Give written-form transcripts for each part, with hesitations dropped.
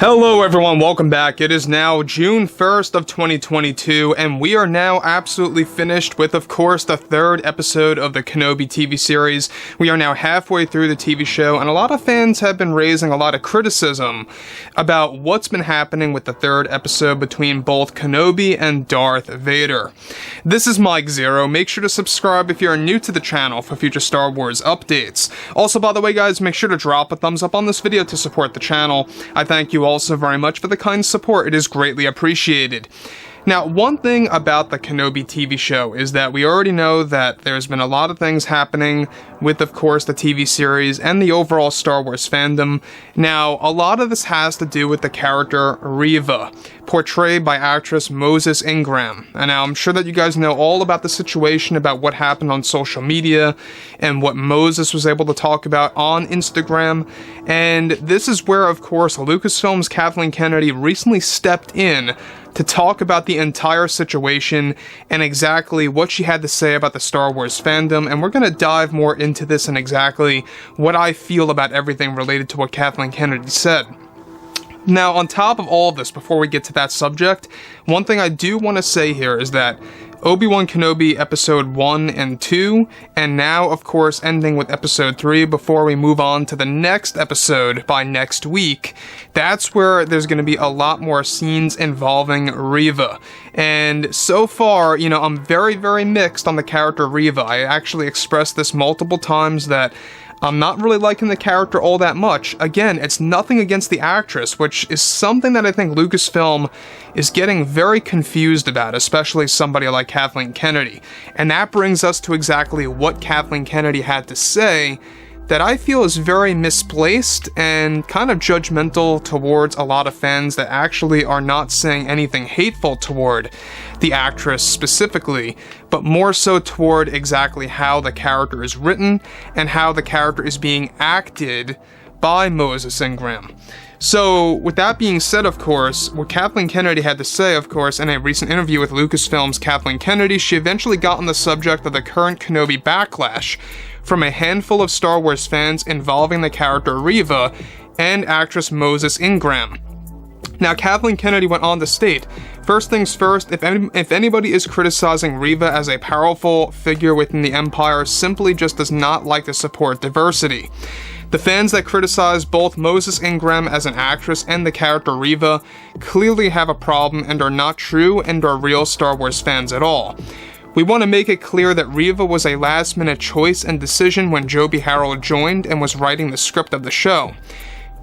Hello everyone, welcome back. It is now June 1st of 2022, and we are now absolutely finished with, of course, the third episode of the KENOBI TV series. We are now halfway through the TV show, and a lot of fans have been raising a lot of criticism about what's been happening with the third episode between both KENOBI and Darth Vader. This is Mike Zero. Make sure to subscribe if you're new to the channel for future Star Wars updates. Also, by the way guys, make sure to drop a thumbs up on this video to support the channel. I thank you all so very much for the kind support. It is greatly appreciated. Now, one thing about the KENOBI TV show is that we already know that there's been a lot of things happening with, of course, the TV series and the overall Star Wars fandom. Now, a lot of this has to do with the character Reva, portrayed by actress Moses Ingram. And now, I'm sure that you guys know all about the situation, about what happened on social media, and what Moses was able to talk about on Instagram. And this is where, of course, Lucasfilm's Kathleen Kennedy recently stepped in to talk about the entire situation and exactly what she had to say about the Star Wars fandom, and we're going to dive more into this and exactly what I feel about everything related to what Kathleen Kennedy said. Now, on top of all of this, before we get to that subject, one thing I do want to say here is that Obi-Wan Kenobi Episode 1 and 2, and now, of course, ending with Episode 3 before we move on to the next episode by next week, that's where there's going to be a lot more scenes involving Reva. And so far, you know, I'm very, very mixed on the character Reva. I actually expressed this multiple times that I'm not really liking the character all that much. Again, it's nothing against the actress, which is something that I think Lucasfilm is getting very confused about, especially somebody like Kathleen Kennedy. And that brings us to exactly what Kathleen Kennedy had to say that I feel is very misplaced and kind of judgmental towards a lot of fans that actually are not saying anything hateful toward the actress specifically, but more so toward exactly how the character is written and how the character is being acted by Moses Ingram. So, with that being said, of course, what Kathleen Kennedy had to say, of course, in a recent interview with Lucasfilm's Kathleen Kennedy, she eventually got on the subject of the current KENOBI backlash from a handful of Star Wars fans involving the character Reva and actress Moses Ingram. Now, Kathleen Kennedy went on to state, first things first, if anybody is criticizing Reva as a powerful figure within the Empire, simply just does not like to support diversity. The fans that criticize both Moses Ingram as an actress and the character Reva clearly have a problem and are not true and are real Star Wars fans at all. We want to make it clear that Reva was a last-minute choice and decision when Joby Harold joined and was writing the script of the show.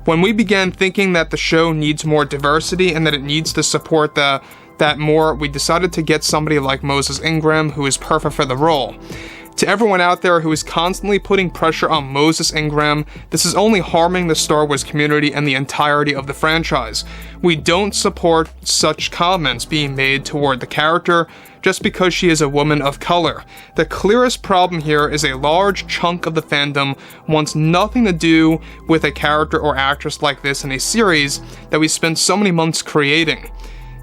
When we began thinking that the show needs more diversity and that it needs to support that more, we decided to get somebody like Moses Ingram, who is perfect for the role. To everyone out there who is constantly putting pressure on Moses Ingram, this is only harming the Star Wars community and the entirety of the franchise. We don't support such comments being made toward the character just because she is a woman of color. The clearest problem here is a large chunk of the fandom wants nothing to do with a character or actress like this in a series that we spent so many months creating.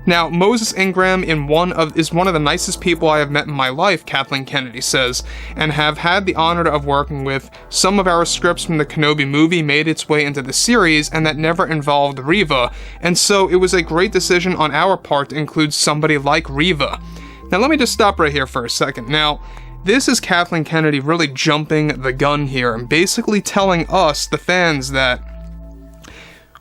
Now, Moses Ingram is one of the nicest people I have met in my life, Kathleen Kennedy says, and have had the honor of working with. Some of our scripts from the KENOBI movie made its way into the series, and that never involved Reva, and so it was a great decision on our part to include somebody like Reva. Now, let me just stop right here for a second. Now, this is Kathleen Kennedy really jumping the gun here and basically telling us, the fans, that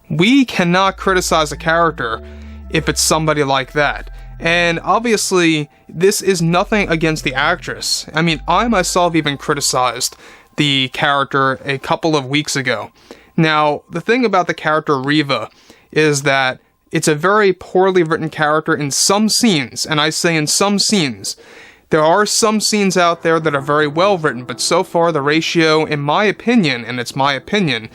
we cannot criticize a character if it's somebody like that. And obviously, this is nothing against the actress. I mean, I myself even criticized the character a couple of weeks ago. Now, the thing about the character Reva is that it's a very poorly written character in some scenes, and I say in some scenes. There are some scenes out there that are very well written, but so far the ratio, in my opinion, and it's my opinion,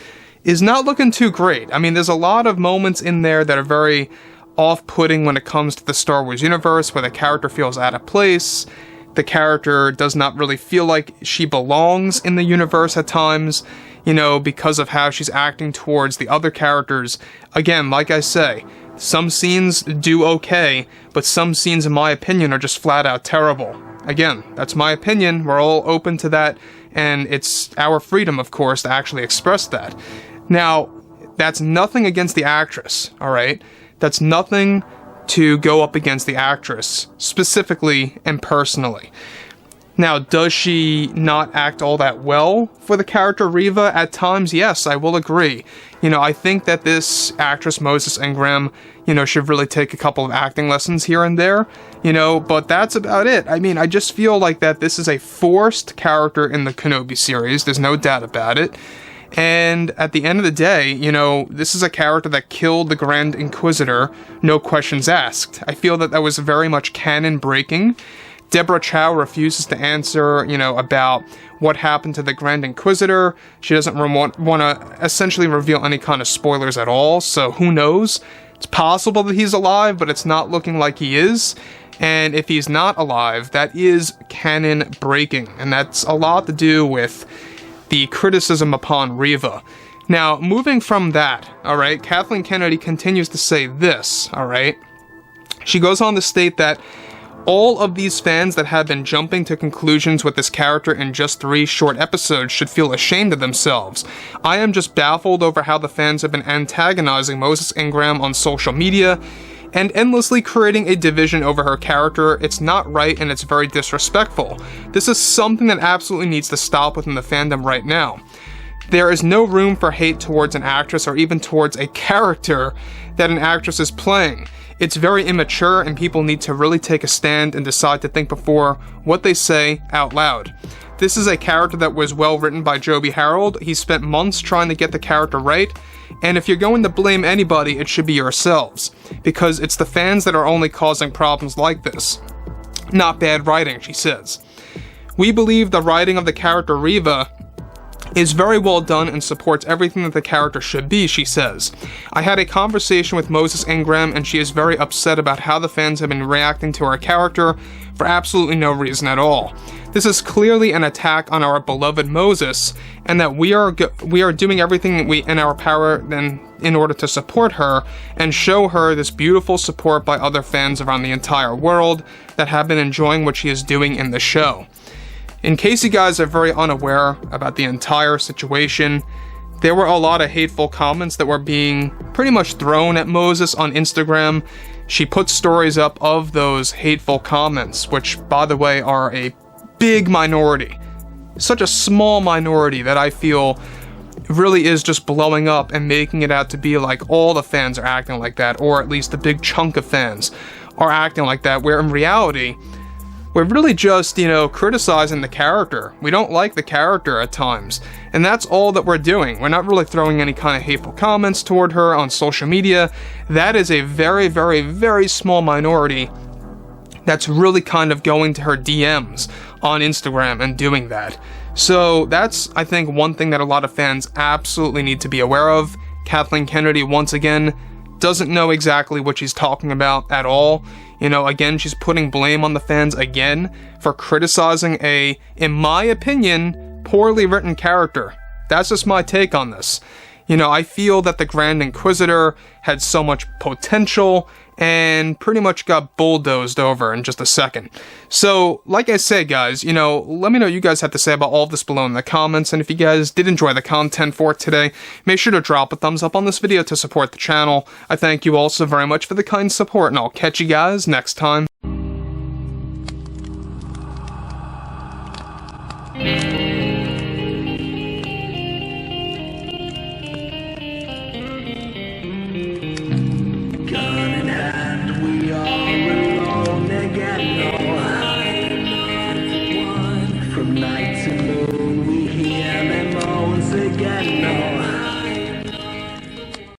is not looking too great. I mean, there's a lot of moments in there that are very off-putting when it comes to the Star Wars universe, where the character feels out of place, the character does not really feel like she belongs in the universe at times, you know, because of how she's acting towards the other characters. Again, like I say, some scenes do okay, but some scenes, in my opinion, are just flat out terrible. Again, that's my opinion, we're all open to that, and it's our freedom, of course, to actually express that. Now, That's nothing against the actress, alright? That's nothing to go up against the actress, specifically and personally. Now, does she not act all that well for the character Reva? At times, yes, I will agree. I think that this actress, Moses Ingram, should really take a couple of acting lessons here and there, but that's about it. I mean, I just feel like that this is a forced character in the Kenobi series. There's no doubt about it. And at the end of the day, this is a character that killed the Grand Inquisitor, no questions asked. I feel that was very much canon breaking. Deborah Chow refuses to answer, about what happened to the Grand Inquisitor. She doesn't want to essentially reveal any kind of spoilers at all, so who knows? It's possible that he's alive, but it's not looking like he is. And if he's not alive, that is canon breaking, and that's a lot to do with the criticism upon Reva. Now, moving from that, alright, Kathleen Kennedy continues to say this, alright? She goes on to state that all of these fans that have been jumping to conclusions with this character in just 3 short episodes should feel ashamed of themselves. I am just baffled over how the fans have been antagonizing Moses Ingram on social media and endlessly creating a division over her character. It's not right and it's very disrespectful. This is something that absolutely needs to stop within the fandom right now. There is no room for hate towards an actress or even towards a character that an actress is playing. It's very immature and people need to really take a stand and decide to think before what they say out loud. This is a character that was well written by Joby Harold. He spent months trying to get the character right, and if you're going to blame anybody, it should be yourselves, because it's the fans that are only causing problems like this. Not bad writing, she says. We believe the writing of the character Reva is very well done and supports everything that the character should be, she says. I had a conversation with Moses Ingram and she is very upset about how the fans have been reacting to our character for absolutely no reason at all. This is clearly an attack on our beloved Moses, and that we are doing everything in our power in order to support her and show her this beautiful support by other fans around the entire world that have been enjoying what she is doing in the show. In case you guys are very unaware about the entire situation, there were a lot of hateful comments that were being pretty much thrown at Moses on Instagram. She put stories up of those hateful comments, which, by the way, are a big minority. Such a small minority that I feel really is just blowing up and making it out to be like all the fans are acting like that, or at least a big chunk of fans are acting like that, where in reality, we're really just, criticizing the character. We don't like the character at times, and that's all that we're doing. We're not really throwing any kind of hateful comments toward her on social media. That is a very, very, very small minority that's really kind of going to her DMs on Instagram and doing that. So that's, I think, one thing that a lot of fans absolutely need to be aware of. Kathleen Kennedy, once again, doesn't know exactly what she's talking about at all. Again, she's putting blame on the fans again for criticizing a, in my opinion, poorly written character. That's just my take on this. I feel that the Grand Inquisitor had so much potential and pretty much got bulldozed over in just a second. So, like I said, guys, let me know what you guys have to say about all of this below in the comments, and if you guys did enjoy the content for today, make sure to drop a thumbs up on this video to support the channel. I thank you all so very much for the kind support, and I'll catch you guys next time. From night to moon, we hear them moans again.